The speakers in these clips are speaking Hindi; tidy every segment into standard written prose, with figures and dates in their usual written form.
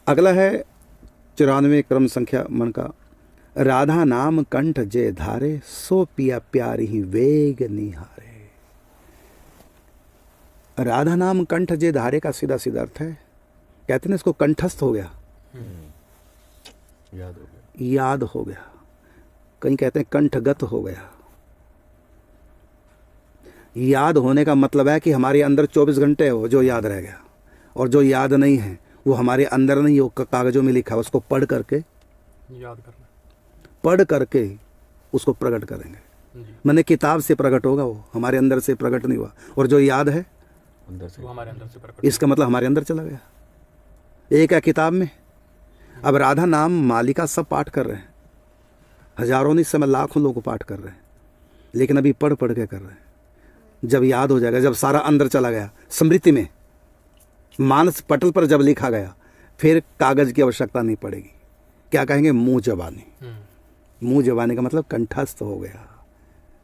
अगला है 94 क्रम संख्या मन का। राधा नाम कंठ जे धारे, सो पिया प्यारी ही वेग निहारे। राधा नाम कंठ जे धारे का सीधा सीधा अर्थ है, कहते हैं इसको कंठस्थ हो गया, याद हो गया, याद हो गया, कहीं कहते हैं कंठगत हो गया। याद होने का मतलब है कि हमारे अंदर 24 घंटे हो जो याद रह गया, और जो याद नहीं है वो हमारे अंदर नहीं, वो कागजों में लिखा है, उसको पढ़ करके याद करना, पढ़ करके उसको प्रकट करेंगे। मैंने किताब से प्रकट होगा, वो हमारे अंदर से प्रकट नहीं हुआ। और जो याद है अंदर से, वो हमारे अंदर से प्रकट। इसका मतलब हमारे अंदर चला गया। एक है किताब में। अब राधा नाम मालिका सब पाठ कर रहे हैं, हजारों नहीं, समय लाखों लोग पाठ कर रहे हैं, लेकिन अभी पढ़ पढ़ के कर रहे हैं। जब याद हो जाएगा, जब सारा अंदर चला गया, स्मृति में, मानस पटल पर जब लिखा गया, फिर कागज की आवश्यकता नहीं पड़ेगी। क्या कहेंगे? मुंह जबानी। मुंह जबानी का मतलब कंठस्थ हो गया,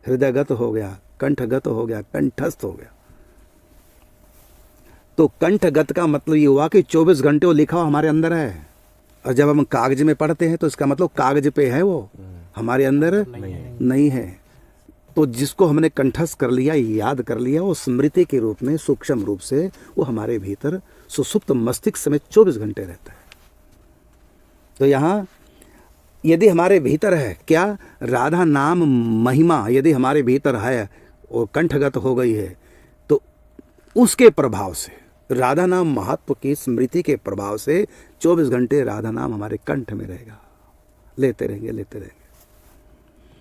हृदयगत हो गया, कंठगत हो गया, कंठस्थ हो गया। तो कंठगत का मतलब ये हुआ कि 24 घंटे वो लिखा हुआ हमारे अंदर है, और जब हम कागज में पढ़ते हैं तो इसका मतलब कागज पे है, वो हमारे अंदर नहीं है। तो जिसको हमने कंठस्थ कर लिया, याद कर लिया, वो स्मृति के रूप में सूक्ष्म रूप से वो हमारे भीतर सुसुप्त मस्तिष्क में 24 घंटे रहता है। तो यहाँ यदि हमारे भीतर है क्या, राधा नाम महिमा यदि हमारे भीतर है और कंठगत हो गई है, तो उसके प्रभाव से, राधा नाम महत्व की स्मृति के प्रभाव से 24 घंटे राधा नाम हमारे कंठ में रहेगा, लेते रहेंगे, लेते रहेंगे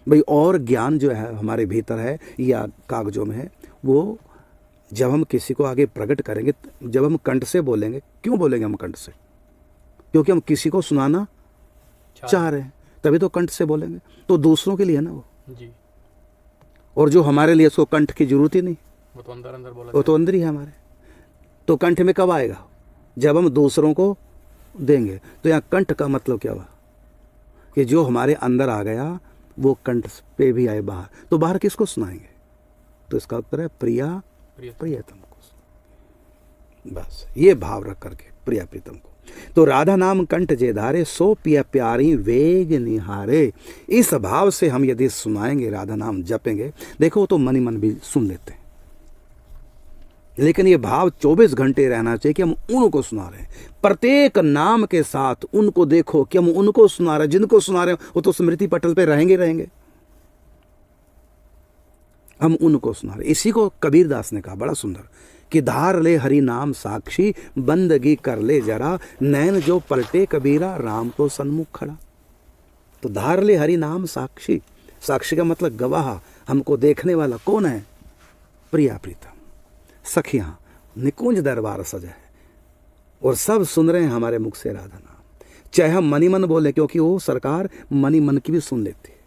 भाई। और ज्ञान जो है हमारे भीतर है या कागजों में है, वो जब हम किसी को आगे प्रकट करेंगे, जब हम कंठ से बोलेंगे, क्यों बोलेंगे हम कंठ से? क्योंकि हम किसी को सुनाना चाह रहे हैं, तभी तो कंठ से बोलेंगे। तो दूसरों के लिए है ना वो जी। और जो हमारे लिए उसको कंठ की जरूरत ही नहीं, वो तो अंदर अंदर बोला, वो तो अंदर ही है हमारे। तो कंठ में कब आएगा? जब हम दूसरों को देंगे। तो यहाँ कंठ का मतलब क्या हुआ कि जो हमारे अंदर आ गया वो कंठ पे भी आए बाहर। तो बाहर किसको सुनाएंगे? तो इसका उत्तर है प्रिया प्रियतम को। बस ये भाव रख करके प्रिया प्रीतम को। तो राधा नाम कंठ जे धारे, सो पिया प्यारी वेग निहारे। इस भाव से हम यदि सुनाएंगे, राधा नाम जपेंगे, देखो तो मन ही मन भी सुन लेते हैं, लेकिन ये भाव 24 घंटे रहना चाहिए कि हम उनको सुना रहे हैं। प्रत्येक नाम के साथ उनको देखो कि हम उनको सुना रहे हैं, जिनको सुना रहे हैं वो तो स्मृति पटल पे रहेंगे, हम उनको सुना रहे। इसी को कबीर दास ने कहा बड़ा सुंदर कि धार ले हरि नाम साक्षी, बंदगी कर ले जरा, नैन जो पलटे कबीरा, राम तो सन्मुख खड़ा। तो धार ले हरि नाम साक्षी, साक्षी का मतलब गवाह, हमको देखने वाला कौन है? प्रिया प्रीतम सखियां, निकुंज दरबार सजा है और सब सुन रहे हैं हमारे मुख से राधा नाम, चाहे हम मनी मन बोले, क्योंकि वो सरकार मनी मन की भी सुन लेती है।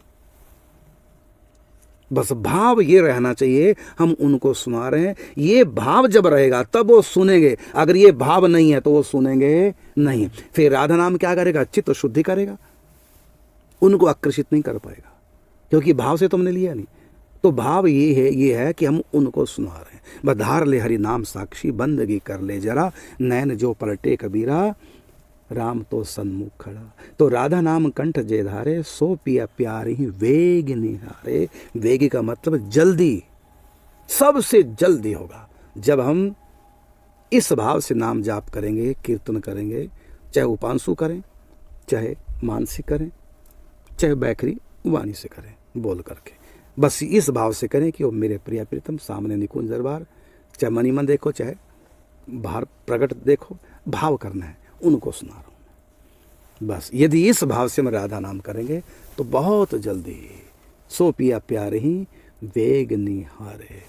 बस भाव ये रहना चाहिए हम उनको सुना रहे हैं। ये भाव जब रहेगा तब वो सुनेंगे, अगर ये भाव नहीं है तो वो सुनेंगे नहीं। फिर राधा नाम क्या करेगा? चित्त शुद्धि करेगा, उनको आकर्षित नहीं कर पाएगा, क्योंकि भाव से तुमने लिया नहीं। तो भाव ये है कि हम उनको सुना रहे हैं। बधार ले हरि नाम साक्षी, बंदगी कर ले जरा, नैन जो पलटे कबीरा, राम तो सन्मुख खड़ा। तो राधा नाम कंठ जे धारे, सो पिया प्यारी ही वेग निहारे। वेग का मतलब जल्दी, सबसे जल्दी होगा जब हम इस भाव से नाम जाप करेंगे, कीर्तन करेंगे, चाहे उपांशु करें, चाहे मानसिक करें, चाहे बैखरी वाणी से करें, बोल करके। बस इस भाव से करें कि वो मेरे प्रिय प्रीतम सामने निकुंज दरबार, चाहे मनी मन देखो, चाहे बाहर प्रकट देखो, भाव करना है, उनको सुना रहा हूँ। बस यदि इस भाव से हम राधा नाम करेंगे तो बहुत जल्दी, सो पिया प्यारे ही वेग निहारे।